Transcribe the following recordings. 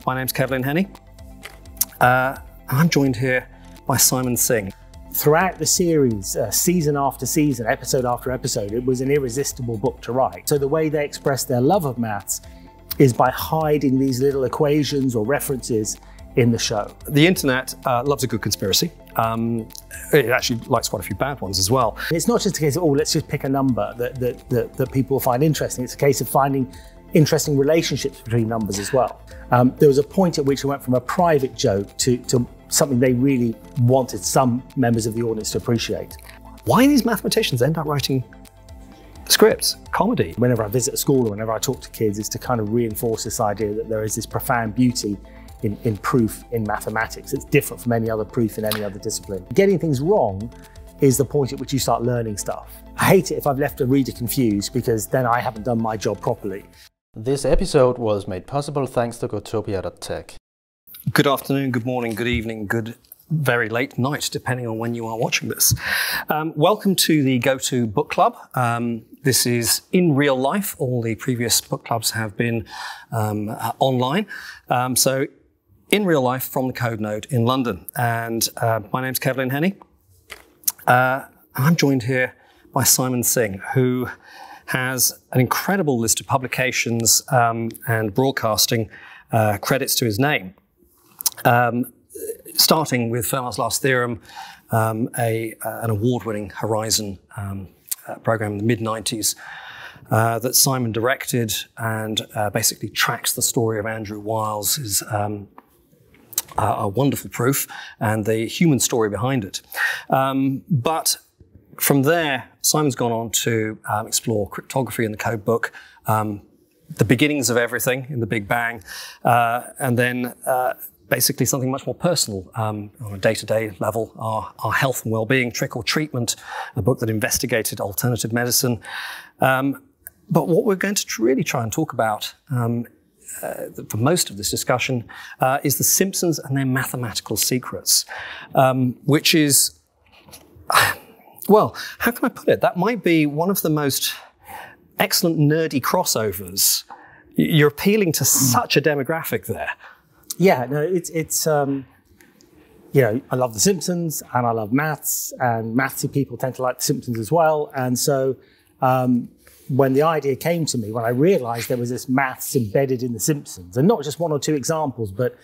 My name's Kevlin Henney. I'm joined here by Simon Singh. Throughout the series, season after season, episode after episode, it was an irresistible book to write. So the way they express their love of maths is by hiding these little equations or references in the show. The internet loves a good conspiracy. It actually likes quite a few bad ones as well. It's not just a case of, oh, let's just pick a number that people find interesting. It's a case of finding interesting relationships between numbers as well. There was a point at which it went from a private joke to something they really wanted some members of the audience to appreciate. Why these mathematicians end up writing scripts, comedy? Whenever I visit a school or whenever I talk to kids, is to kind of reinforce this idea that there is this profound beauty in proof in mathematics. It's different from any other proof in any other discipline. Getting things wrong is the point at which you start learning stuff. I hate it if I've left a reader confused, because then I haven't done my job properly. This episode was made possible thanks to Gotopia.tech. Good afternoon, good morning, good evening, good very late night, depending on when you are watching this. Welcome to the GOTO Book Club. This is in real life. All the previous book clubs have been online. So in real life from the CodeNode in London. And my name's Kevlin Henney. I'm joined here by Simon Singh, who has an incredible list of publications and broadcasting credits to his name. Starting with Fermat's Last Theorem, an award-winning Horizon program in the mid-90s that Simon directed and basically tracks the story of Andrew Wiles, is a wonderful proof, and the human story behind it. But from there, Simon's gone on to explore cryptography in the code book, the beginnings of everything in the Big Bang, and then basically something much more personal on a day-to-day level, our health and well-being, Trick or Treatment, a book that investigated alternative medicine. But what we're going to really try and talk about for most of this discussion is the Simpsons and Their Mathematical Secrets, which is, well, how can I put it? That might be one of the most excellent nerdy crossovers. You're appealing to such a demographic there. Yeah, no, it's you know, I love The Simpsons and I love maths, and mathsy people tend to like The Simpsons as well. And so when the idea came to me, when I realized there was this maths embedded in The Simpsons, and not just one or two examples, but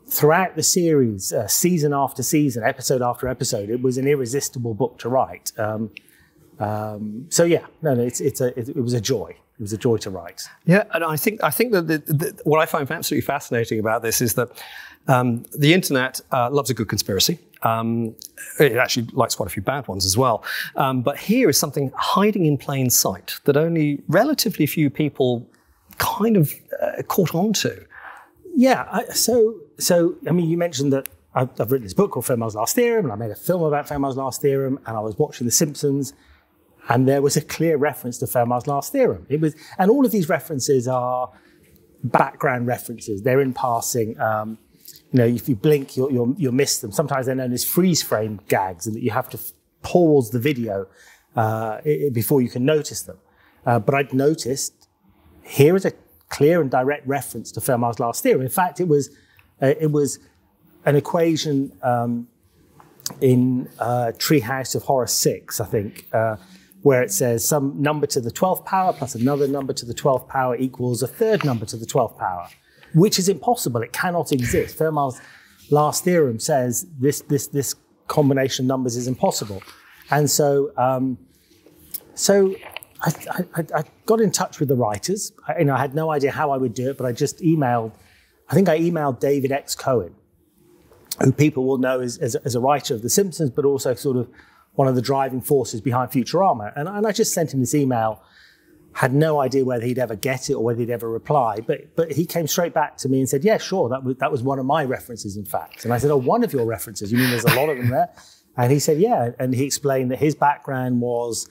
throughout the series, season after season, episode after episode, it was an irresistible book to write. So yeah, no, it was a joy. It was a joy to write. Yeah, and I think that what I find absolutely fascinating about this is that the internet loves a good conspiracy. It actually likes quite a few bad ones as well. But here is something hiding in plain sight that only relatively few people kind of caught on to. Yeah, so I mean, you mentioned that I've written this book called Fermat's Last Theorem, and I made a film about Fermat's Last Theorem, and I was watching The Simpsons, and there was a clear reference to Fermat's Last Theorem. And all of these references are background references. They're in passing. You know, if you blink, you'll miss them. Sometimes they're known as freeze frame gags, and that you have to pause the video before you can notice them. But I'd noticed here is a clear and direct reference to Fermat's Last Theorem. In fact, it was an equation in Treehouse of Horror 6, I think, where it says some number to the 12th power plus another number to the 12th power equals a third number to the 12th power, which is impossible. It cannot exist. Fermat's Last Theorem says this combination of numbers is impossible. And so, I got in touch with the writers. I had no idea how I would do it, but I just emailed, I think I emailed David X. Cohen, who people will know as a writer of The Simpsons, but also sort of one of the driving forces behind Futurama. And I just sent him this email, had no idea whether he'd ever get it or whether he'd ever reply. But he came straight back to me and said, yeah, sure, that was one of my references, in fact. And I said, oh, one of your references? You mean there's a lot of them there? And he said, yeah. And he explained that his background was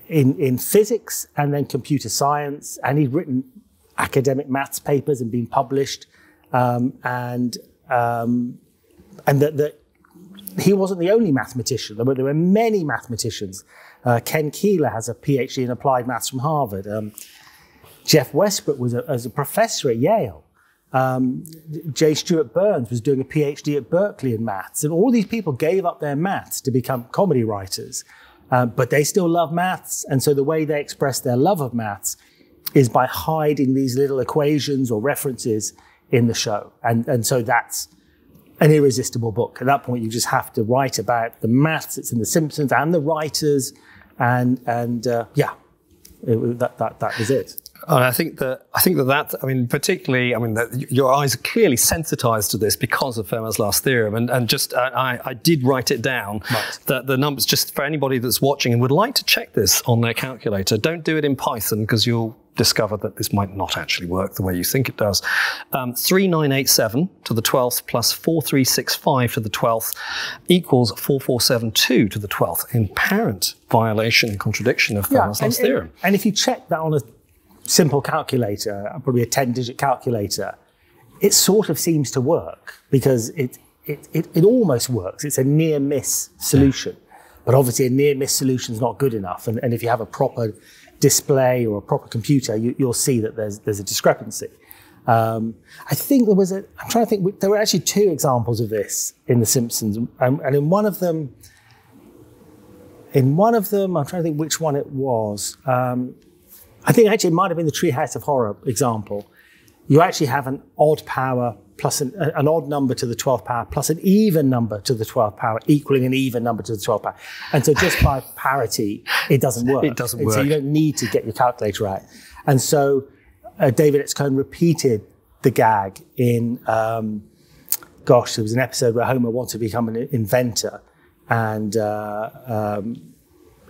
in physics and then computer science. And he'd written academic maths papers and been published. And that he wasn't the only mathematician. There were many mathematicians. Ken Keeler has a PhD in applied maths from Harvard. Jeff Westbrook was a professor at Yale. J. Stuart Burns was doing a PhD at Berkeley in maths. And all these people gave up their maths to become comedy writers. But they still love maths. And so the way they express their love of maths is by hiding these little equations or references in the show. And so that's an irresistible book. At that point, you just have to write about the maths that's in The Simpsons and the writers. That was it. And I think that particularly, that your eyes are clearly sensitized to this because of Fermat's last theorem. And just, I did write it down, right, that the numbers, just for anybody that's watching and would like to check this on their calculator, don't do it in Python because you'll discover that this might not actually work the way you think it does. 3987 to the 12th plus 4365 to the 12th equals 4472 to the 12th in apparent violation and contradiction of Fermat's last theorem. And if you check that on a simple calculator, probably a 10-digit calculator, it sort of seems to work because it almost works. It's a near-miss solution. But obviously a near-miss solution is not good enough. And if you have a proper display or a proper computer, you'll see that there's a discrepancy. I think I'm trying to think, there were actually two examples of this in The Simpsons. And in one of them, I'm trying to think which one it was. I think actually it might have been the Treehouse of Horror example. You actually have an odd power plus an odd number to the 12th power plus an even number to the 12th power equaling an even number to the 12th power. And so just by parity, it doesn't work. It doesn't work. So you don't need to get your calculator out. And so David X. Cohn repeated the gag in, there was an episode where Homer wanted to become an inventor. And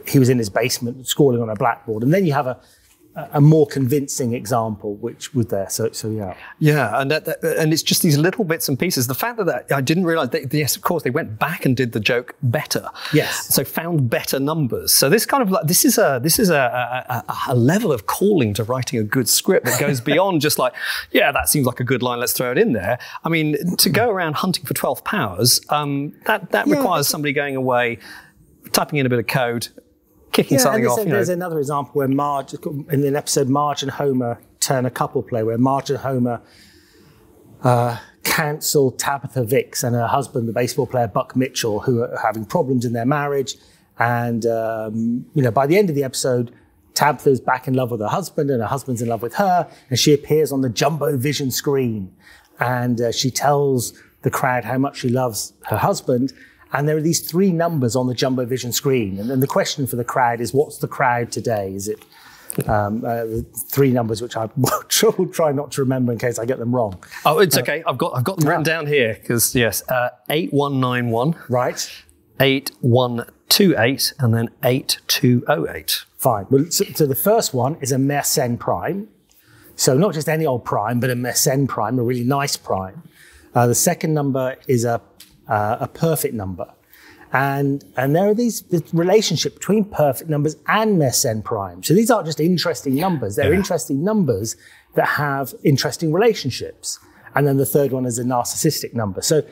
he was in his basement scrawling on a blackboard. And then you have a more convincing example, which was there. So yeah. Yeah, and it's just these little bits and pieces. The fact that I didn't realize, yes, of course, they went back and did the joke better. Yes. So found better numbers. So this kind of like, this is a level of calling to writing a good script that goes beyond just like, yeah, that seems like a good line, let's throw it in there. I mean, to go around hunting for 12 powers, that requires somebody going away, typing in a bit of code, kicking something off. There's another example where Marge, in an episode, Marge and Homer turn a couple play, where Marge and Homer cancel Tabitha Vicks and her husband, the baseball player Buck Mitchell, who are having problems in their marriage. And, by the end of the episode, Tabitha's back in love with her husband and her husband's in love with her. And she appears on the jumbo vision screen. And she tells the crowd how much she loves her husband. And there are these three numbers on the jumbo vision screen. And then the question for the crowd is, what's the crowd today? Is it three numbers, which I will try not to remember in case I get them wrong. Oh, it's okay. I've got them written down here because, yes, 8191. Right. 8128 and then 8208. Fine. Well, so the first one is a Mersenne prime. So not just any old prime, but a Mersenne prime, a really nice prime. The second number is a perfect number. And there are this relationship between perfect numbers and Mersenne prime. So these aren't just interesting numbers. They're interesting numbers that have interesting relationships. And then the third one is a narcissistic number. So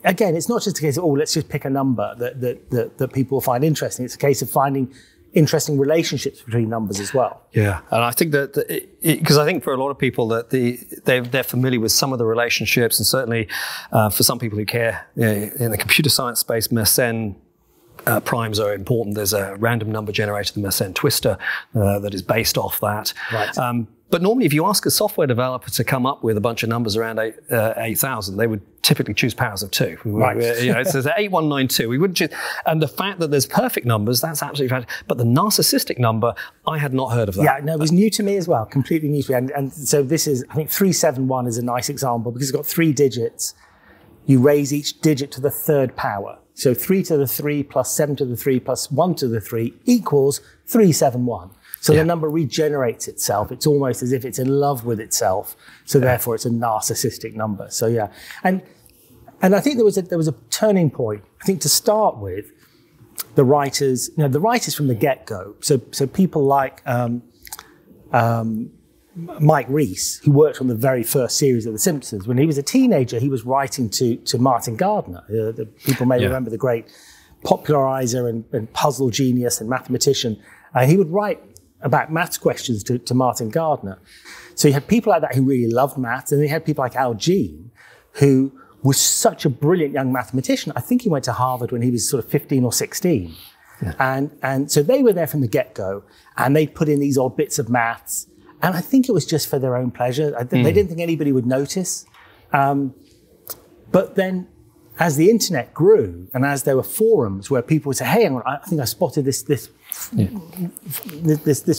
again, it's not just a case of, let's just pick a number that people find interesting. It's a case of finding interesting relationships between numbers as well. Yeah, and I think that because I think for a lot of people that they're familiar with some of the relationships, and certainly for some people who care in the computer science space, Mersenne primes are important. There's a random number generator, the Mersenne twister, that is based off that. Right. But normally, if you ask a software developer to come up with a bunch of numbers around 8,000, they would typically choose powers of 2. Right. So it's 8192. We wouldn't choose, and the fact that there's perfect numbers, that's absolutely fantastic. But the narcissistic number, I had not heard of that. Yeah, no, it was new to me as well, completely new to me. And so this is, I think 371 is a nice example because it's got 3 digits. You raise each digit to the third power. So 3 to the 3 plus 7 to the 3 plus 1 to the 3 equals 371. So the number regenerates itself. It's almost as if it's in love with itself. So therefore, it's a narcissistic number. So yeah, and I think there was a turning point. I think to start with, the writers from the get-go. So people like Mike Reiss, who worked on the very first series of The Simpsons. When he was a teenager, he was writing to Martin Gardner. People may remember the great popularizer and puzzle genius and mathematician. He would write about maths questions to Martin Gardner. So you had people like that who really loved maths, and then you had people like Al Jean, who was such a brilliant young mathematician. I think he went to Harvard when he was sort of 15 or 16. Yeah. And so they were there from the get-go, and they put in these odd bits of maths. And I think it was just for their own pleasure. They didn't think anybody would notice. But then as the internet grew, and as there were forums where people would say, hey, I think I spotted this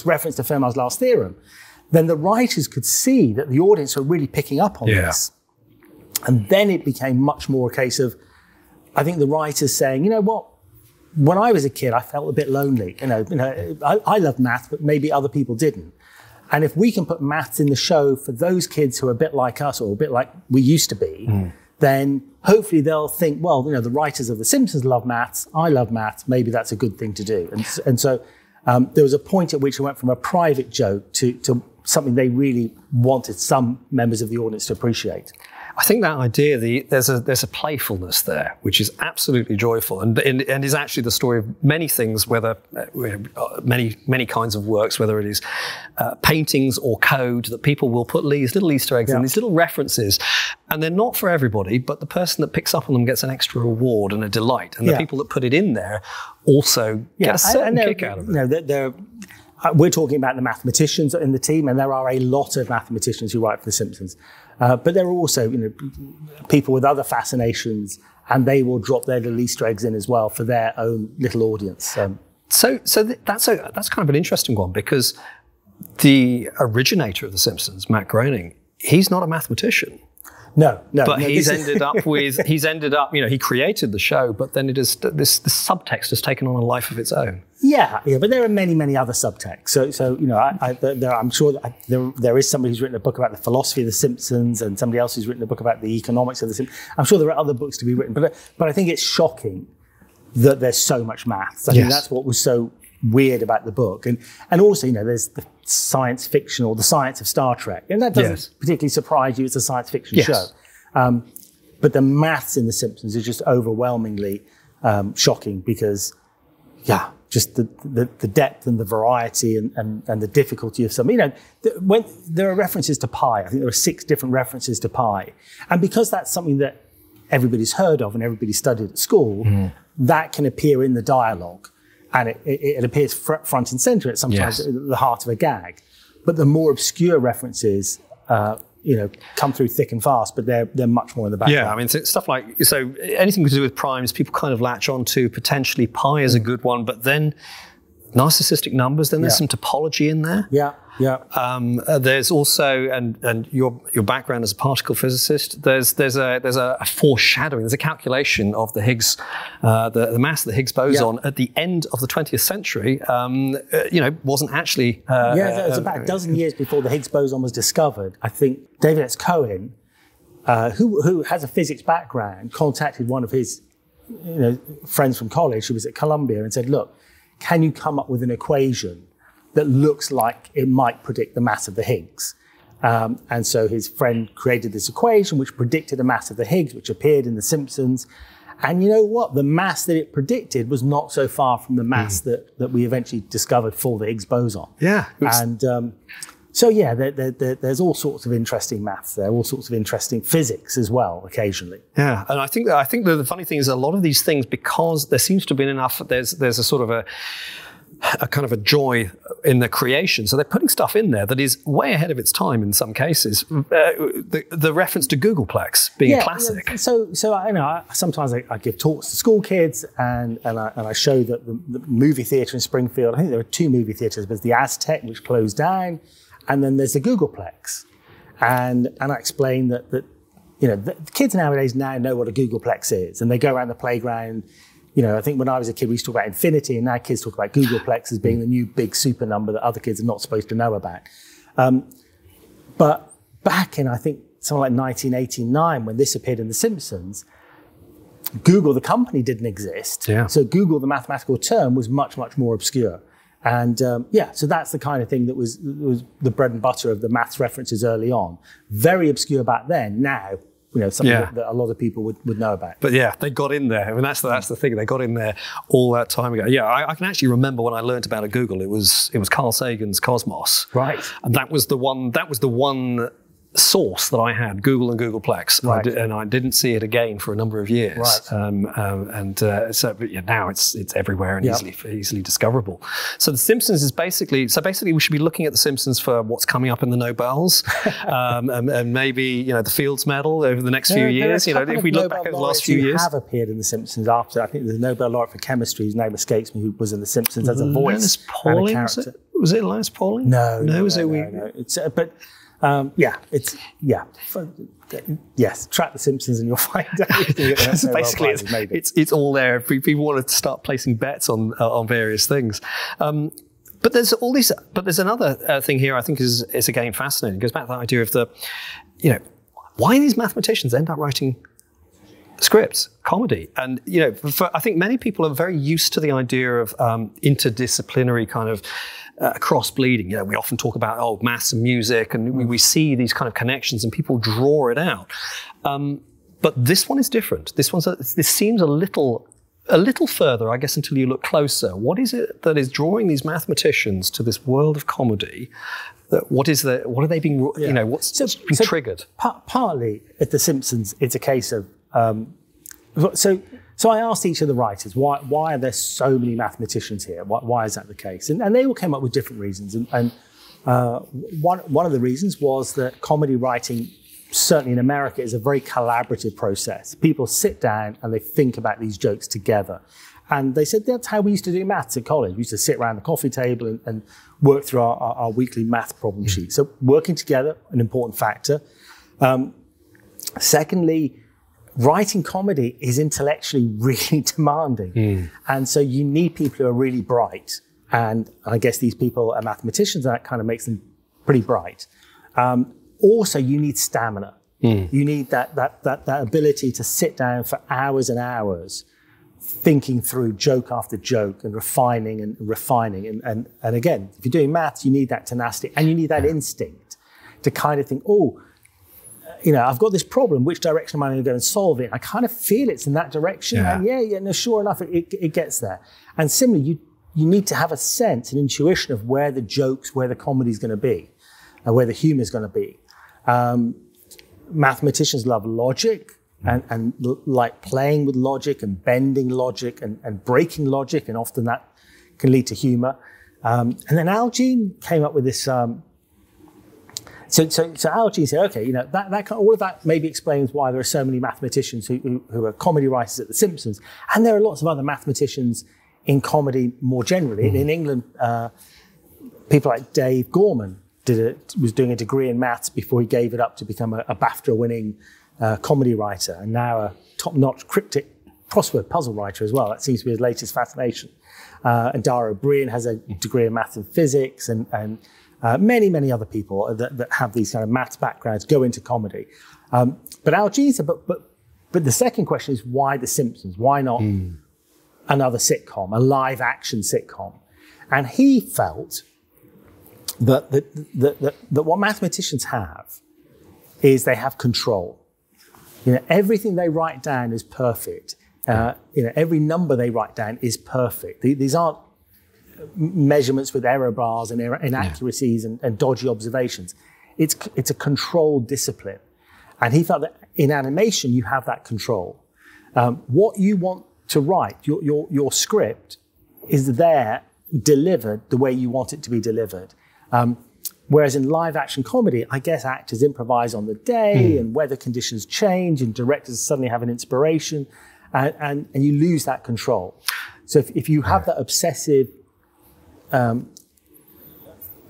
reference to Fermat's last theorem, then the writers could see that the audience were really picking up on this. And then it became much more a case of, I think the writers saying, you know what, when I was a kid, I felt a bit lonely. I loved math, but maybe other people didn't. And if we can put maths in the show for those kids who are a bit like us, or a bit like we used to be, then hopefully they'll think, well, the writers of The Simpsons love maths, I love maths, maybe that's a good thing to do. And so there was a point at which it went from a private joke to something they really wanted some members of the audience to appreciate. I think that idea, there's a playfulness there, which is absolutely joyful, and is actually the story of many things, whether many kinds of works, whether it is paintings or code, that people will put these little Easter eggs in, these little references, and they're not for everybody, but the person that picks up on them gets an extra reward and a delight, and the people that put it in there also get a certain kick out of it. We're talking about the mathematicians in the team, and there are a lot of mathematicians who write for The Simpsons. But there are also people with other fascinations, and they will drop their little Easter eggs in as well for their own little audience. So that's kind of an interesting one, because the originator of The Simpsons, Matt Groening, he's not a mathematician. No. But he's ended up, he created the show, but then this subtext has taken on a life of its own. Yeah, but there are many, many other subtexts. So I'm sure that there is somebody who's written a book about the philosophy of The Simpsons, and somebody else who's written a book about the economics of The Simpsons. I'm sure there are other books to be written, but I think it's shocking that there's so much maths. I think that's what was so weird about the book. And also, there's the science fiction, or the science of Star Trek. And that doesn't particularly surprise you. It's a science fiction show. But the maths in The Simpsons is just overwhelmingly shocking, because, just the depth and the variety and the difficulty of some. When there are references to pi, I think there are 6 different references to pi. And because that's something that everybody's heard of and everybody studied at school, that can appear in the dialogue. And it appears front and center. It's sometimes at the heart of a gag. But the more obscure references, come through thick and fast, but they're much more in the background. Yeah, I mean, stuff like, anything to do with primes, people kind of latch on to. Potentially pi is a good one, but then narcissistic numbers, then there's some topology in there. There's also, and your background as a particle physicist, there's a foreshadowing, there's a calculation of the Higgs, the mass of the Higgs boson at the end of the 20th century, wasn't actually... it was about a dozen years before the Higgs boson was discovered. I think David S. Cohen, who has a physics background, contacted one of his friends from college who was at Columbia and said, look, can you come up with an equation that looks like it might predict the mass of the Higgs? And so his friend created this equation which predicted the mass of the Higgs, which appeared in The Simpsons. And you know what? The mass that it predicted was not so far from the mass that we eventually discovered for the Higgs boson. Yeah. And there's all sorts of interesting maths there, all sorts of interesting physics as well, occasionally. Yeah, and I think the funny thing is, a lot of these things, because there seems to have been enough, there's a sort of a kind of a joy in the creation. So they're putting stuff in there that is way ahead of its time in some cases. The reference to Googleplex being a classic. So sometimes I give talks to school kids, and I show that the movie theatre in Springfield, I think there are 2 movie theatres. There's the Aztec, which closed down, and then there's the Googleplex. And I explain that the kids nowadays now know what a Googleplex is, and they go around the playground. I think when I was a kid, we used to talk about infinity, and now kids talk about Googleplex as being the new big super number that other kids are not supposed to know about. But back in, I think, something like 1989, when this appeared in The Simpsons, Google, the company, didn't exist. Yeah. So Google, the mathematical term, was much, much more obscure. And so that's the kind of thing that was the bread and butter of the maths references early on. Very obscure back then. Now, something that a lot of people would know about. But yeah, they got in there. I mean, that's the thing. They got in there all that time ago. Yeah, I can actually remember when I learned about it, Google. It was Carl Sagan's Cosmos, right? And that was the one source that I had, Google and Googleplex, right. And I didn't see it again for a number of years. Right. But now it's everywhere and easily discoverable. So the Simpsons is basically we should be looking at the Simpsons for what's coming up in the Nobels, and maybe the Fields Medal over the next few years. If we look back over the last few years, have appeared in the Simpsons after. I think the Nobel laureate for chemistry, whose name escapes me, who was in the Simpsons as a voice and a character. Was it Linus Pauling? No. It's yes. Track the Simpsons and you'll find out. Basically, it's all there. People want to start placing bets on various things. But there's all these. But there's another thing here. I think is again fascinating. It goes back to the idea of why these mathematicians end up writing scripts, comedy. And, I think many people are very used to the idea of interdisciplinary kind of cross-bleeding. We often talk about, maths and music, and we see these kind of connections and people draw it out. But this one is different. This seems a little further, I guess, until you look closer. What is it that is drawing these mathematicians to this world of comedy? What are they being, what's been triggered? Partly at The Simpsons, it's a case of, so I asked each of the writers, why are there so many mathematicians here? Why is that the case? And they all came up with different reasons. And one of the reasons was that comedy writing, certainly in America, is a very collaborative process. People sit down and they think about these jokes together. And they said that's how we used to do maths at college. We used to sit around the coffee table and work through our weekly math problem sheet. So working together, an important factor. Secondly, writing comedy is intellectually really demanding. And so you need people who are really bright. And I guess these people are mathematicians, and that kind of makes them pretty bright. Also, you need stamina. You need that ability to sit down for hours and hours thinking through joke after joke and refining and refining. And again, if you're doing maths, you need that tenacity and you need that instinct to kind of think, I've got this problem. Which direction am I going to go and solve it? I kind of feel it's in that direction. And sure enough, it gets there. And similarly, you need to have a sense, an intuition of where the jokes, where the comedy is going to be, and where the humor is going to be. Mathematicians love logic and like playing with logic and bending logic and breaking logic, and often that can lead to humor. And then Al Jean came up with this. So Al Jean said, okay, all of that maybe explains why there are so many mathematicians who are comedy writers at The Simpsons, and there are lots of other mathematicians in comedy more generally. In England, people like Dave Gorman was doing a degree in maths before he gave it up to become a BAFTA-winning comedy writer, and now a top-notch cryptic crossword puzzle writer as well. That seems to be his latest fascination. And Dara O'Brien has a degree in maths and physics, and many, many other people that have these kind of maths backgrounds go into comedy. But Al Jean said, but the second question is, why The Simpsons? Why not another sitcom, a live-action sitcom? And he felt that what mathematicians have is they have control. Everything they write down is perfect. Every number they write down is perfect. These aren't measurements with error bars and inaccuracies and dodgy observations. It's a controlled discipline. And he felt that in animation, you have that control. What you want to write, your script, is there delivered the way you want it to be delivered. Whereas in live action comedy, I guess actors improvise on the day and weather conditions change and directors suddenly have an inspiration and you lose that control. So if you have that obsessive,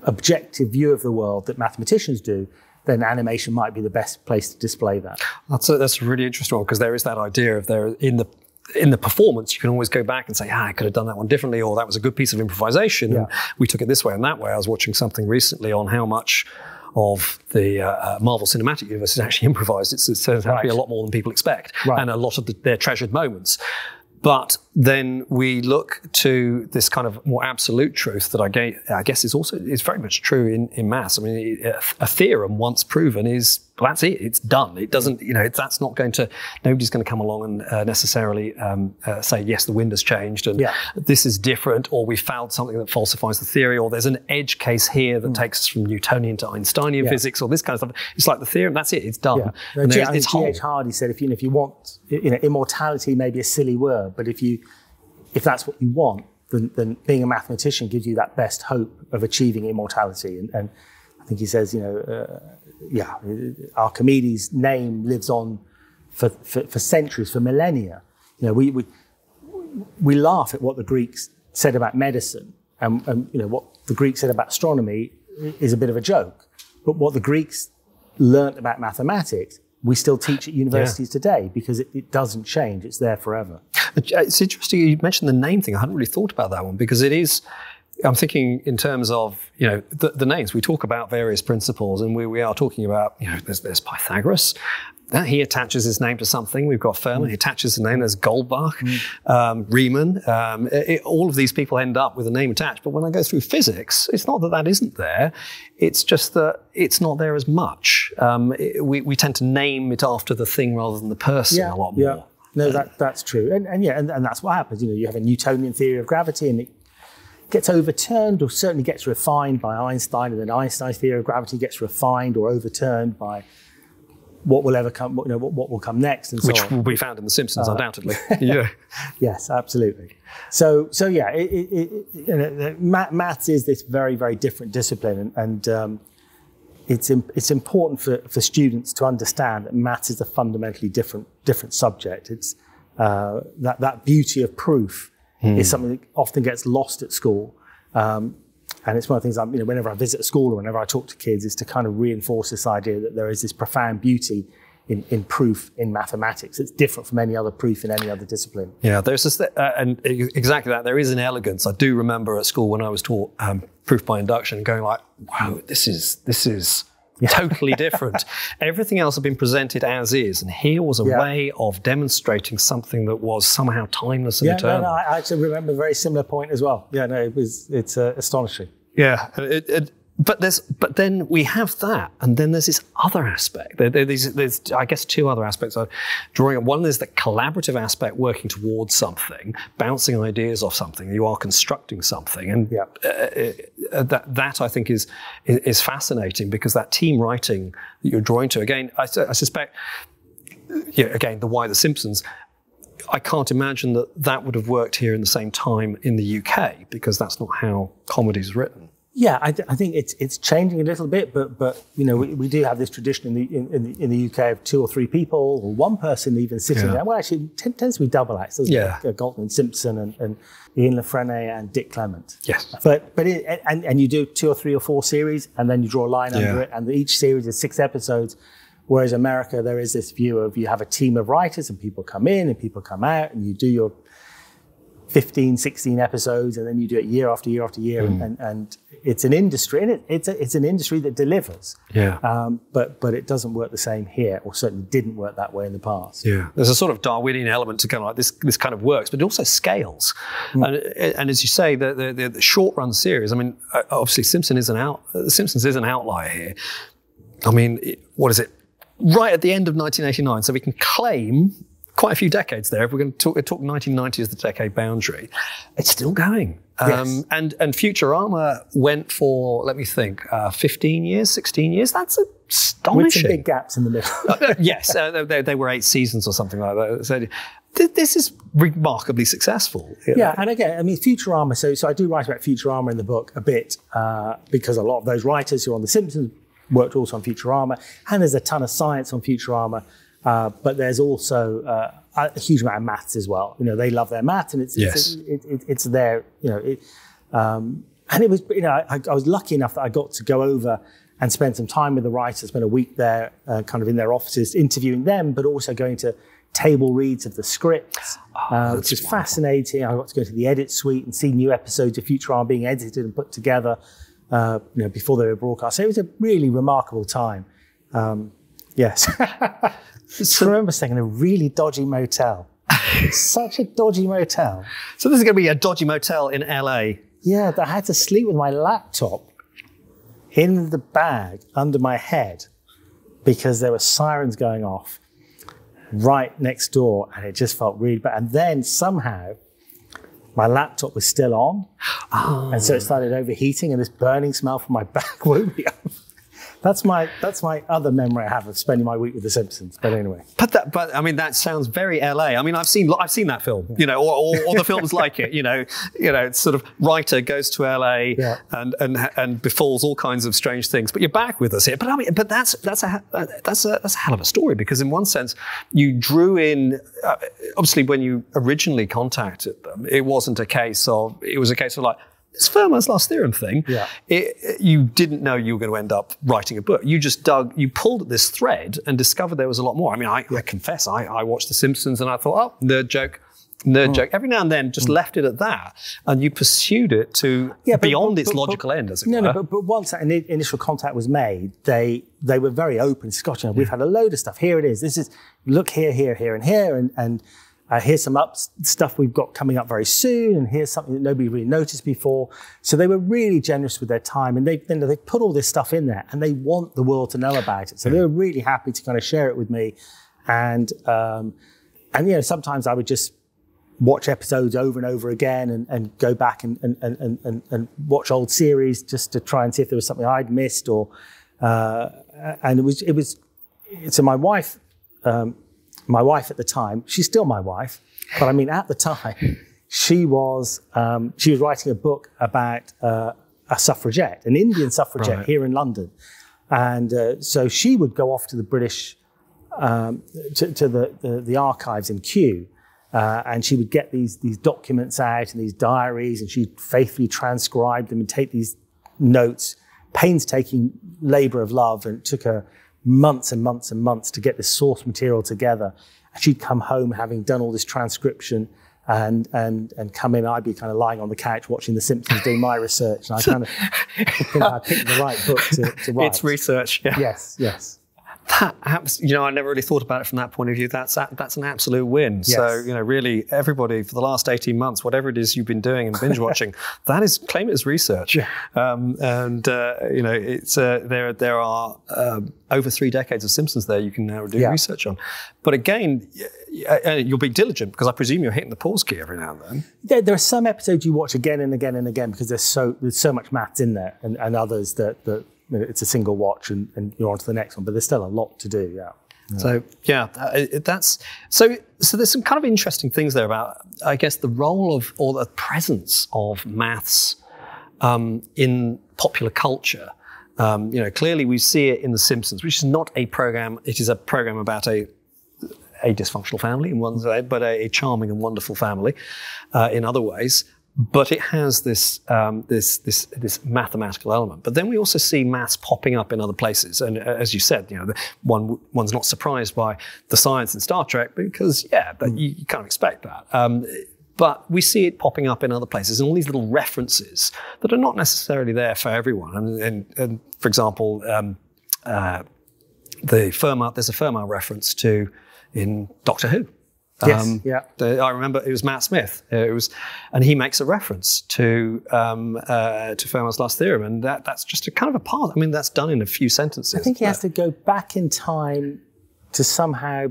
objective view of the world that mathematicians do, then animation might be the best place to display that. That's a really interesting one, because there is that idea of in the performance, you can always go back and say, I could have done that one differently, or that was a good piece of improvisation, and we took it this way and that way. I was watching something recently on how much of the Marvel Cinematic Universe is actually improvised. It turns out to be a lot more than people expect, and a lot of their treasured moments. But then we look to this kind of more absolute truth that I guess is very much true in maths. I mean, a theorem once proven is, well, that's it. It's done. It doesn't, that's not going to, nobody's going to come along and necessarily say, yes, the wind has changed and this is different, or we found something that falsifies the theory, or there's an edge case here that takes us from Newtonian to Einsteinian physics, or this kind of stuff. It's like the theorem, that's it. It's done. Yeah. No, G.H. Hardy said, if you want, immortality may be a silly word, but if that's what you want, then being a mathematician gives you that best hope of achieving immortality. And I think he says, Archimedes' name lives on for centuries, for millennia. We laugh at what the Greeks said about medicine, and what the Greeks said about astronomy is a bit of a joke. But what the Greeks learnt about mathematics, we still teach at universities today, because it doesn't change. It's there forever. It's interesting you mentioned the name thing. I hadn't really thought about that one, because it is, I'm thinking in terms of, the names. We talk about various principles, and we are talking about, there's Pythagoras. He attaches his name to something. We've got Fermat. He attaches his name. There's Goldbach, Riemann. All of these people end up with a name attached. But when I go through physics, it's not that isn't there. It's just that it's not there as much. We tend to name it after the thing rather than the person a lot more. Yeah. No, that's true. And that's what happens. You have a Newtonian theory of gravity, and it gets overturned, or certainly gets refined by Einstein, and then Einstein's theory of gravity gets refined or overturned by what will ever come, what will come next, and so which on. will be found in The Simpsons, undoubtedly. Yes, absolutely. So maths is this very, very different discipline, and it's important for students to understand that maths is a fundamentally different subject. It's that beauty of proof is something that often gets lost at school. And it's one of the things whenever I visit a school or whenever I talk to kids, is to kind of reinforce this idea that there is this profound beauty in proof in mathematics. It's different from any other proof in any other discipline. Yeah, there's this, and exactly that. There is an elegance. I do remember at school when I was taught proof by induction, going like, wow, this is totally different. Everything else had been presented as is, and here was a way of demonstrating something that was somehow timeless and eternal. No, I actually remember a very similar point as well. Yeah, no, it's astonishing. Yeah, but then we have that, and then there's this other aspect. There's I guess two other aspects I'm drawing up. One is the collaborative aspect, working towards something, bouncing ideas off something. You are constructing something, and that I think is fascinating, because that team writing that you're drawing to. Again, I suspect, again, the why the Simpsons. I can't imagine that would have worked here in the same time in the UK, because that's not how comedy is written. Yeah, I think it's changing a little bit, but we do have this tradition in the UK of two or three people, or one person even sitting there. Well, actually, it tends to be double acts, doesn't it? Galton and Simpson and Ian Lafreniere and Dick Clement. Yes. But you do 2 or 3 or 4 series, and then you draw a line under it, and each series is 6 episodes. Whereas America, there is this view of, you have a team of writers, and people come in and people come out, and you do your 15, 16 episodes, and then you do it year after year after year, and it's an industry, and it's an industry that delivers. But it doesn't work the same here, or certainly didn't work that way in the past. There's a sort of Darwinian element to kind of like this kind of works, but it also scales. And as you say, the short run series. I mean, obviously, The Simpsons is an outlier here. I mean, what is it? Right at the end of 1989, so we can claim quite a few decades there. If we're going to talk 1990 as the decade boundary, it's still going. And Futurama went for, let me think, 15 years, 16 years. That's astonishing. With some big gaps in the middle. Yes, they were 8 seasons or something like that. So this is remarkably successful. Yeah, and again, I mean, Futurama, so I do write about Futurama in the book a bit, because a lot of those writers who are on The Simpsons worked also on Futurama, and there's a ton of science on Futurama. But there's also a huge amount of maths as well. They love their maths, and it's their, and it was, I was lucky enough that I got to go over and spend some time with the writers, spend a week there, kind of in their offices, interviewing them, but also going to table reads of the scripts, which is fascinating. I got to go to the edit suite and see new episodes of Futurama being edited and put together, before they were broadcast. So it was a really remarkable time. Yes. I remember staying in a really dodgy motel. Such a dodgy motel. So this is going to be a dodgy motel in LA. Yeah, I had to sleep with my laptop in the bag under my head because there were sirens going off right next door, and it just felt really bad. And then somehow my laptop was still on, and so it started overheating, and this burning smell from my back woke me up. That's my other memory I have of spending my week with The Simpsons. But anyway, but I mean, that sounds very LA. I mean, I've seen that film, you know, or the films like it. You know, sort of writer goes to LA and befalls all kinds of strange things. But you're back with us here. But I mean, but that's a hell of a story, because in one sense you drew in. Obviously, when you originally contacted them, it was a case of like, this Fermat's last theorem thing, you didn't know you were going to end up writing a book. You just pulled at this thread and discovered there was a lot more. I mean, I confess, I watched The Simpsons and I thought, oh, nerd joke. Every now and then just left it at that, and you pursued it to beyond its logical end, as it were. No, but once that initial contact was made, they were very open. Scott, you know, we've had a load of stuff. Here it is. This is, look here, and here, and here's some stuff we've got coming up very soon, and here's something that nobody really noticed before. So they were really generous with their time, and they put all this stuff in there, and they want the world to know about it. So they were really happy to kind of share it with me, and you know, sometimes I would just watch episodes over and over again, and go back and watch old series just to try and see if there was something I'd missed, or and it was so my wife. My wife at the time, she's still my wife, but I mean, at the time, she was writing a book about a suffragette, an Indian suffragette here in London. And so she would go off to the British, to the archives in Kew, and she would get these documents out and these diaries, and she'd faithfully transcribe them and take these notes, painstaking labor of love, and it took her months and months and months to get this source material together. And she'd come home having done all this transcription and come in. I'd be kind of lying on the couch watching The Simpsons doing my research. And I kind of think I picked the right book to write. It's research. Yeah. Yes. You know, I never really thought about it from that point of view. That's an absolute win. Yes. So, you know, really, everybody for the last 18 months, whatever it is you've been doing and binge watching, claim it as research. Yeah. You know, it's there are over 3 decades of Simpsons there you can now do research on. But again, you'll be diligent, because I presume you're hitting the pause key every now and then. There are some episodes you watch again and again and again because there's so much maths in there, and others that it's a single watch and you're on to the next one, but there's still a lot to do. So so there's some kind of interesting things there about, I guess, the role of, or the presence of maths in popular culture. You know, clearly we see it in The Simpsons, which is not a program. It is a program about a dysfunctional family in one way, but a charming and wonderful family in other ways. But it has this mathematical element. But then we also see maths popping up in other places. And as you said, you know, one's not surprised by the science in Star Trek, because you can't expect that. But we see it popping up in other places, and all these little references that are not necessarily there for everyone. And for example, there's a Fermat reference in Doctor Who. Yes, I remember it was Matt Smith. And he makes a reference to Fermat's last theorem, and that's just a kind of a part. I mean, that's done in a few sentences. I think he has to go back in time to somehow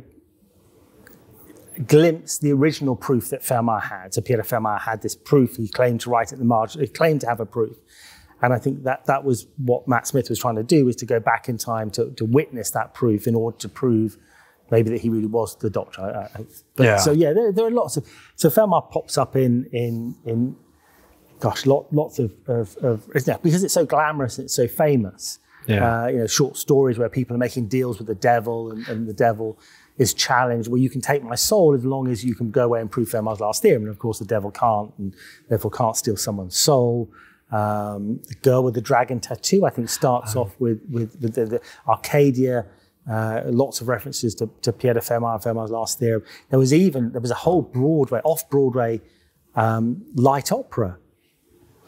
glimpse the original proof that Fermat had. So Pierre Fermat had this proof. He claimed to write at the margin. He claimed to have a proof, and I think that was what Matt Smith was trying to do, was to go back in time to witness that proof in order to prove maybe that he really was the Doctor. So there are lots of. So Fermat pops up in lots of because it's so glamorous and it's so famous. Yeah. You know, short stories where people are making deals with the devil, and the devil is challenged. Well, you can take my soul as long as you can go away and prove Fermat's last theorem. And of course, the devil can't, and therefore can't steal someone's soul. The girl with the dragon tattoo, I think, starts off with the Arcadia. Lots of references to Pierre de Fermat and Fermat's last theorem. There was a whole off-Broadway light opera.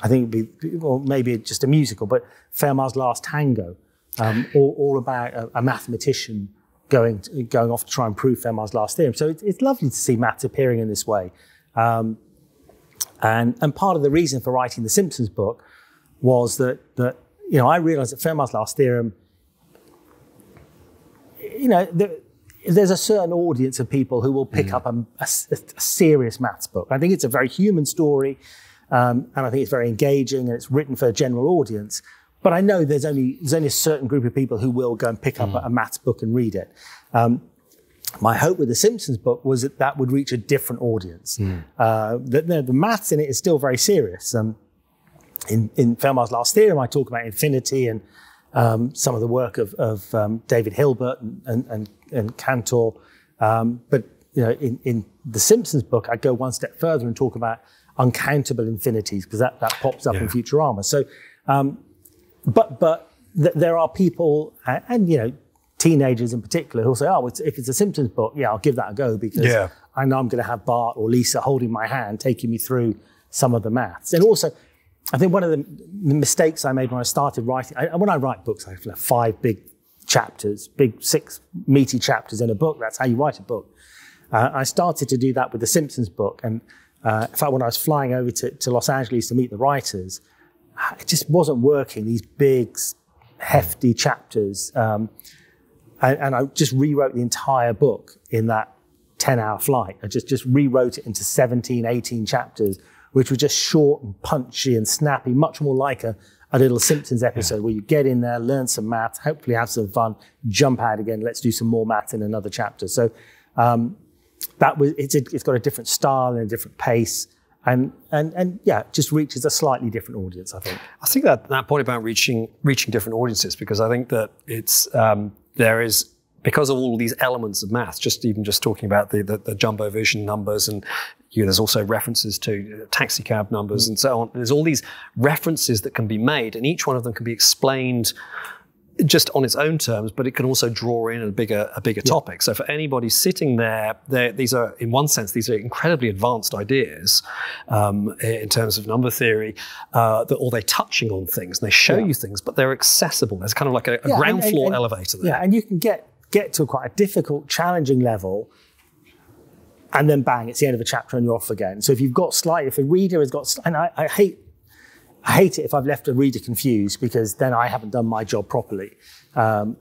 I think it'd be, or maybe just a musical, but Fermat's Last Tango, all about a mathematician going off to try and prove Fermat's last theorem. So it's lovely to see maths appearing in this way. And part of the reason for writing the Simpsons book was that I realized that Fermat's last theorem, there's a certain audience of people who will pick up a serious maths book. I think it's a very human story, and I think it's very engaging, and it's written for a general audience. But I know there's only a certain group of people who will go and pick up a maths book and read it. My hope with the Simpsons book was that would reach a different audience. The maths in it is still very serious. In Fermat's Last Theorem, I talk about infinity and some of the work of David Hilbert and Cantor. But in the Simpsons book, I go one step further and talk about uncountable infinities, because that pops up in Futurama. So, but there are people, and teenagers in particular, who'll say, "Oh, if it's a Simpsons book, I'll give that a go, because I know I'm going to have Bart or Lisa holding my hand, taking me through some of the maths." And also, I think one of the mistakes I made when I started writing, when I write books, I have 5 big chapters, 6 meaty chapters in a book. That's how you write a book. I started to do that with the Simpsons book. And in fact, when I was flying over to Los Angeles to meet the writers, it just wasn't working, these big, hefty chapters. And I just rewrote the entire book in that 10-hour flight. I just rewrote it into 17, 18 chapters, which were just short and punchy and snappy, much more like a little Simpsons episode where you get in there, learn some maths, hopefully have some fun, jump out again, let's do some more maths in another chapter. So it's got a different style and a different pace. And it just reaches a slightly different audience, I think. I think that point about reaching different audiences, because I think that it's there is, because of all these elements of maths, just talking about the jumbo vision numbers, and there's also references to taxi cab numbers and so on. There's all these references that can be made, and each one of them can be explained just on its own terms, but it can also draw in a bigger topic. So for anybody sitting there, these are, in one sense, these are incredibly advanced ideas in terms of number theory, or they're touching on things and they show you things, but they're accessible. There's kind of like a ground floor elevator there. Yeah, and you can get to quite a difficult, challenging level, and then bang, it's the end of a chapter and you're off again. So if a reader has got, and I hate it if I've left a reader confused, because then I haven't done my job properly. My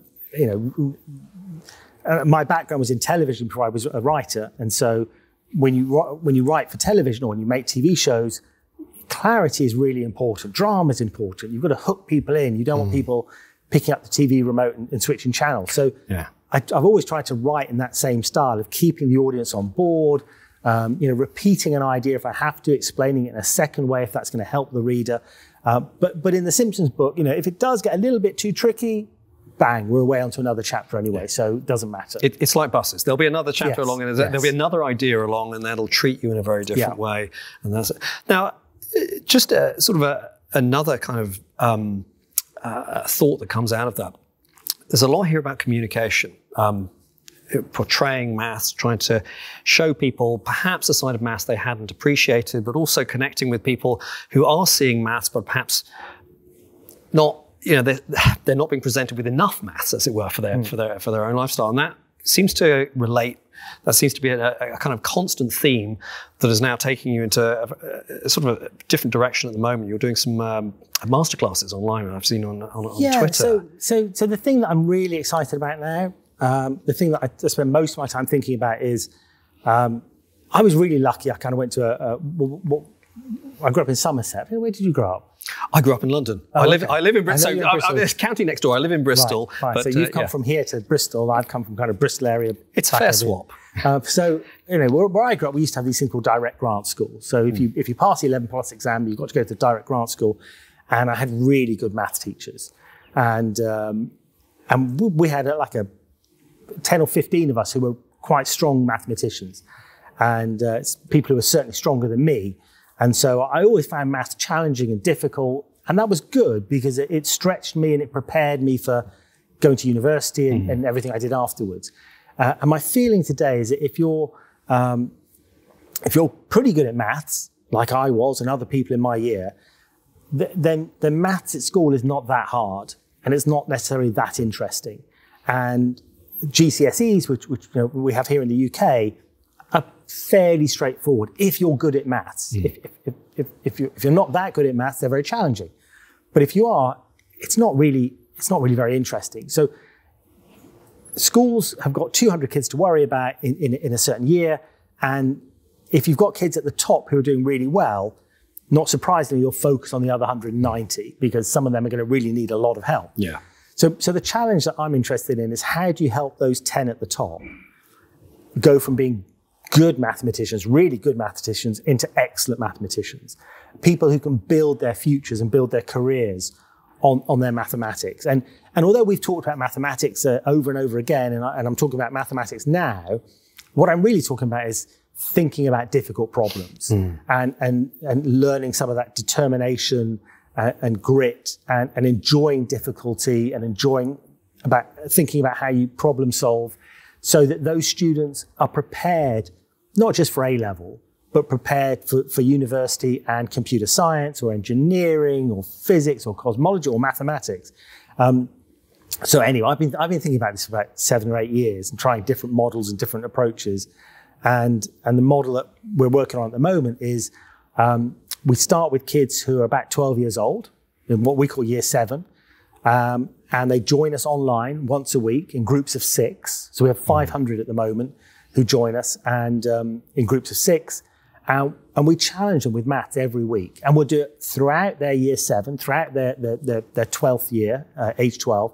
background was in television before I was a writer, and so when you write for television or when you make TV shows, clarity is really important. Drama is important. You've got to hook people in. You don't want people picking up the TV remote and switching channels. So I've always tried to write in that same style of keeping the audience on board, repeating an idea if I have to, explaining it in a second way if that's going to help the reader. But in the Simpsons book, if it does get a little bit too tricky, bang, we're away onto another chapter anyway, so it doesn't matter. It's like buses. There'll be another chapter along, and there'll be another idea along, and that'll treat you in a very different way. And that's it. Now, just another kind of thought that comes out of that. There's a lot here about communication. Portraying maths, trying to show people perhaps a side of maths they hadn't appreciated, but also connecting with people who are seeing maths, but perhaps not, they're not being presented with enough maths, as it were, for their own lifestyle. And that seems to be a kind of constant theme that is now taking you into a sort of a different direction at the moment. You're doing some masterclasses online, I've seen on Twitter. So the thing that I'm really excited about now, the thing that I spend most of my time thinking about is, I was really lucky. I kind of went to I grew up in Somerset. Where did you grow up? I grew up in London. I live in Bristol. I'm this county next door. I live in Bristol. Right. But, so you've come from here to Bristol. I've come from kind of Bristol area. It's a fair swap. So where I grew up, we used to have these things called direct grant schools. So if you pass the 11 plus exam, you've got to go to the direct grant school. And I had really good maths teachers, and we had like a 10 or 15 of us who were quite strong mathematicians, and people who were certainly stronger than me. And so I always found maths challenging and difficult, and that was good because it stretched me and it prepared me for going to university and everything I did afterwards. And my feeling today is that if you're pretty good at maths, like I was and other people in my year, then maths at school is not that hard, and it's not necessarily that interesting. And GCSEs, which we have here in the UK, are fairly straightforward if you're good at maths. If you're not that good at maths, they're very challenging. But if you are, it's not really very interesting. So schools have got 200 kids to worry about in a certain year, and if you've got kids at the top who are doing really well, not surprisingly, you'll focus on the other 190 because some of them are going to really need a lot of help. Yeah. So the challenge that I'm interested in is how do you help those 10 at the top go from being good mathematicians, really good mathematicians, into excellent mathematicians, people who can build their futures and build their careers on their mathematics. And although we've talked about mathematics over and over again, and I'm talking about mathematics now, what I'm really talking about is thinking about difficult problems and learning some of that determination and grit and enjoying difficulty and thinking about how you problem solve so that those students are prepared, not just for A-level, but prepared for university and computer science or engineering or physics or cosmology or mathematics. So anyway, I've been thinking about this for about 7 or 8 years and trying different models and different approaches. And the model that we're working on at the moment is we start with kids who are about 12 years old in what we call year 7. And they join us online once a week in groups of 6. So we have 500 at the moment who join us and in groups of 6. And we challenge them with maths every week. And we'll do it throughout their year 7, throughout their 12th year, age 12,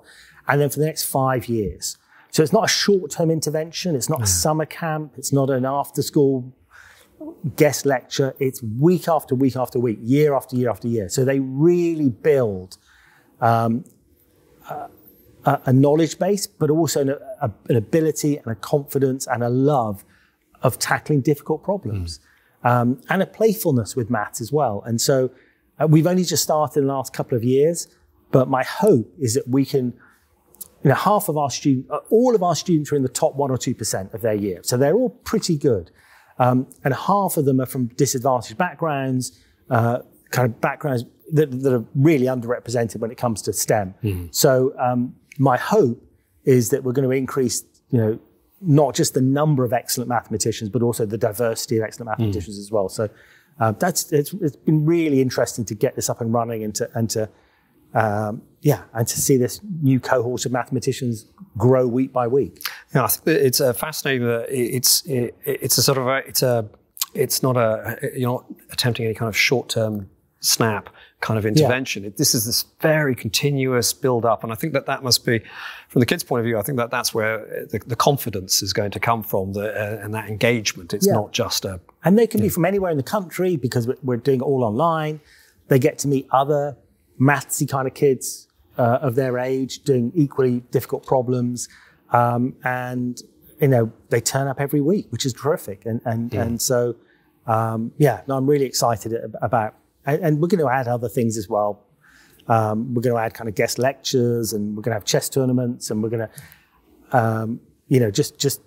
and then for the next 5 years. So it's not a short-term intervention. It's not a summer camp. It's not an after-school guest lecture. It's week after week after week, year after year after year. So they really build a knowledge base, but also an ability and a confidence and a love of tackling difficult problems. And a playfulness with maths as well. And so we've only just started in the last couple of years, but my hope is that we can, half of our students, all of our students are in the top 1 or 2% of their year. So they're all pretty good. And half of them are from disadvantaged backgrounds, kind of backgrounds that are really underrepresented when it comes to STEM. So my hope is that we're going to increase, not just the number of excellent mathematicians, but also the diversity of excellent mathematicians as well. So it's been really interesting to get this up and running and to see this new cohort of mathematicians grow week by week. Yeah, I think that it's fascinating that you're not attempting any kind of short-term snap kind of intervention. Yeah. This is this very continuous build-up, and I think that must be, from the kids' point of view, I think that's where the confidence is going to come from, and that engagement. It's not just a... And they can be from anywhere in the country because we're doing it all online. They get to meet other mathsy kind of kids of their age doing equally difficult problems, and they turn up every week, which is terrific. And so I'm really excited about. And we're going to add other things as well. We're going to add kind of guest lectures, and we're going to have chess tournaments, and we're going to, just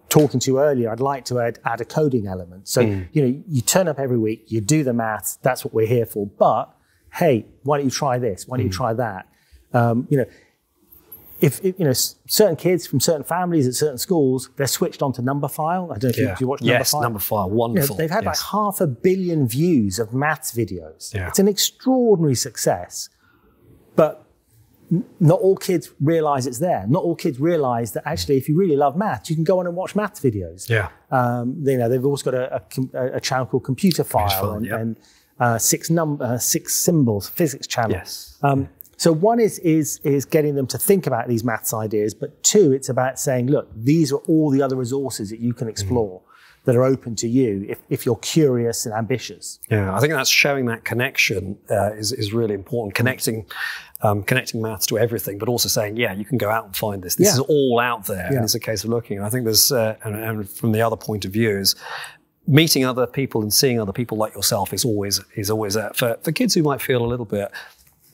talking to you earlier, I'd like to add a coding element. So, you turn up every week, you do the maths, that's what we're here for. But, hey, why don't you try this? Why don't you try that? If certain kids from certain families at certain schools, they're switched onto Numberphile. I don't know if you watch Numberphile. Yes, Numberphile, wonderful. They've had like 500 million views of maths videos. Yeah. It's an extraordinary success, but not all kids realize it's there. Not all kids realize that actually, if you really love maths, you can go on and watch maths videos. Yeah. They've also got a channel called Computer File and 6 symbols, physics channel. Yes. So one is getting them to think about these maths ideas, but 2, it's about saying, look, these are all the other resources that you can explore that are open to you if you're curious and ambitious. Yeah, I think that's showing that connection is really important. Connecting maths to everything, but also saying, you can go out and find this. This is all out there, and it's a case of looking. And I think there's, and from the other point of view is, meeting other people and seeing other people like yourself is always for kids who might feel a little bit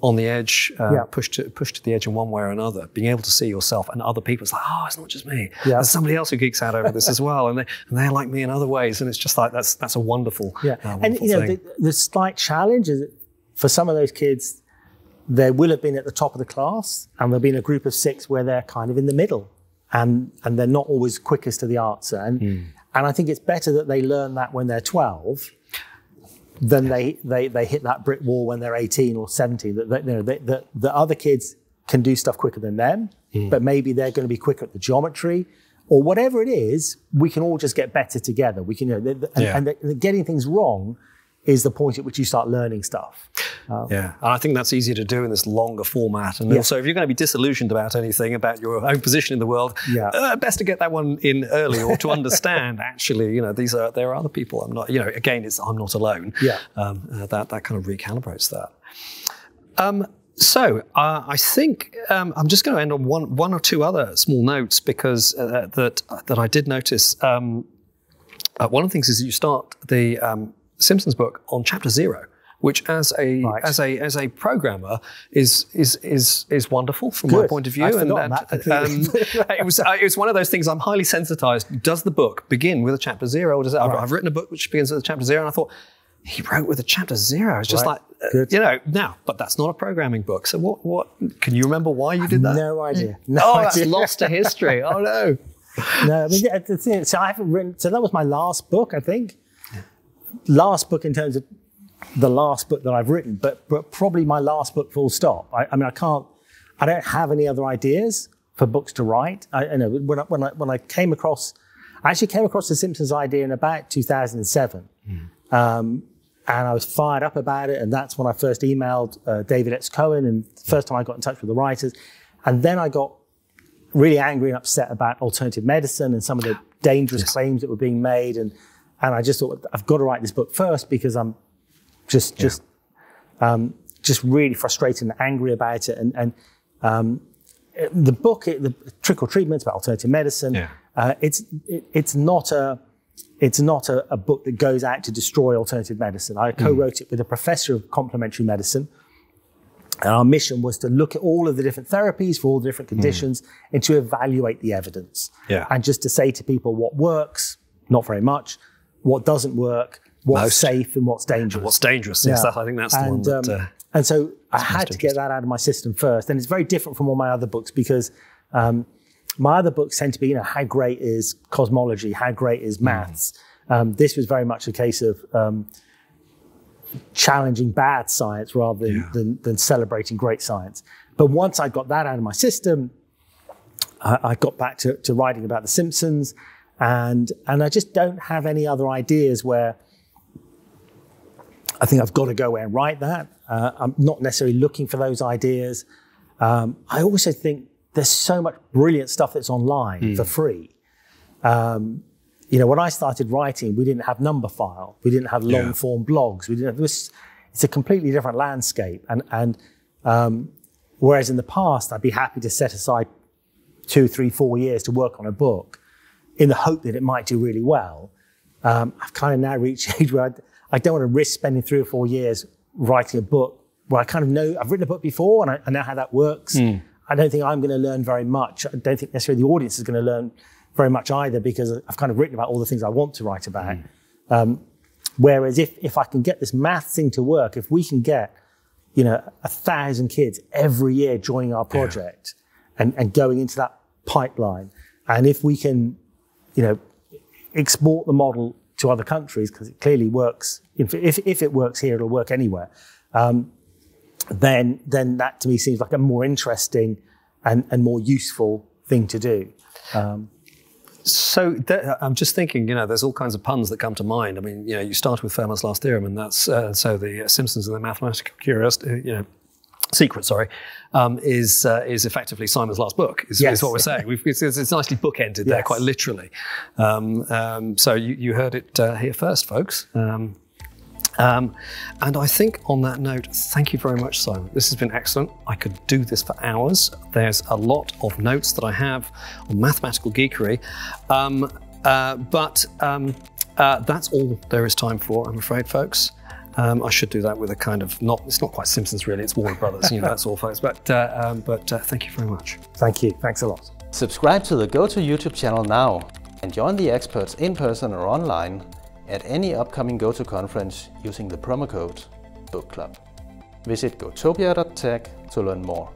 on the edge, pushed to the edge in one way or another, being able to see yourself and other people. It's like, it's not just me. Yeah. There's somebody else who geeks out over this as well, and they're like me in other ways. And it's just like that's a wonderful, wonderful thing. The slight challenge is that for some of those kids, they will have been at the top of the class, and there'll be in a group of 6 where they're kind of in the middle, and they're not always quickest to the answer. And I think it's better that they learn that when they're 12 than they hit that brick wall when they're 18 or 17. That the other kids can do stuff quicker than them, but maybe they're going to be quicker at the geometry or whatever it is. We can all just get better together. We can, and getting things wrong is the point at which you start learning stuff. And I think that's easier to do in this longer format. And also, if you're going to be disillusioned about anything, about your own position in the world, best to get that one in early, or to understand, actually, there are other people. I'm not, again, I'm not alone. That kind of recalibrates that. So I think I'm just going to end on one or two other small notes, because that I did notice. One of the things is that you start the Simpsons book on chapter 0, which as a programmer is wonderful from my point of view. It was one of those things. I'm highly sensitized. Does the book begin with a chapter 0, or does it? I've written a book which begins with a chapter 0, and I thought, he wrote with a chapter 0. It's just but that's not a programming book. So what? Can you remember why you did that? No idea. That's lost to history. Oh no. No, I mean, so I haven't written. So that was my last book, I think. Last book in terms of the last book that I've written, but probably my last book full stop. I don't have any other ideas for books to write. I know when I came across, I actually came across the Simpsons idea in about 2007. And I was fired up about it, and that's when I first emailed David X. Cohen, and the first time I got in touch with the writers. And then I got really angry and upset about alternative medicine and some of the dangerous claims that were being made, and I just thought, I've got to write this book first, because I'm just really frustrated and angry about it. And the book, the Trickle Treatments about alternative medicine, it's not a book that goes out to destroy alternative medicine. I co-wrote it with a professor of complementary medicine. And our mission was to look at all of the different therapies for all the different conditions and to evaluate the evidence. And just to say to people what works, not very much, what doesn't work, what's safe and what's dangerous. What's dangerous, yes, I think that's the one that... and so I had to get that out of my system first. And it's very different from all my other books, because my other books tend to be, how great is cosmology, how great is maths. This was very much a case of challenging bad science rather than celebrating great science. But once I got that out of my system, I got back to writing about The Simpsons, and I just don't have any other ideas where I think I've got to go and write that. I'm not necessarily looking for those ideas. I also think there's so much brilliant stuff that's online for free. When I started writing, we didn't have Numberphile. We didn't have long-form blogs. We didn't have this. It's a completely different landscape. And whereas in the past, I'd be happy to set aside 2, 3, 4 years to work on a book in the hope that it might do really well. I've kind of now reached the age where I don't want to risk spending 3 or 4 years writing a book where I kind of know I've written a book before and I know how that works. I don't think I'm going to learn very much. I don't think necessarily the audience is going to learn very much either, because I've kind of written about all the things I want to write about. Whereas if I can get this math thing to work, if we can get, 1,000 kids every year joining our project and going into that pipeline, and if we can, export the model to other countries, because it clearly works. If it works here, it'll work anywhere. Then that to me seems like a more interesting and more useful thing to do. So I'm just thinking, there's all kinds of puns that come to mind. I mean, you start with Fermat's last theorem, and that's so the Simpsons Their Mathematical Secrets, is effectively Simon's last book. Is what we're saying. It's nicely bookended there, quite literally. So you heard it here first, folks. And I think on that note, thank you very much, Simon. This has been excellent. I could do this for hours. There's a lot of notes that I have on mathematical geekery. But that's all there is time for, I'm afraid, folks. I should do that with a kind of, it's not quite Simpsons really, it's Warner Brothers, that's all, folks. But thank you very much. Thank you. Thanks a lot. Subscribe to the GOTO YouTube channel now and join the experts in person or online at any upcoming GOTO conference using the promo code Book Club. Visit gotopia.tech to learn more.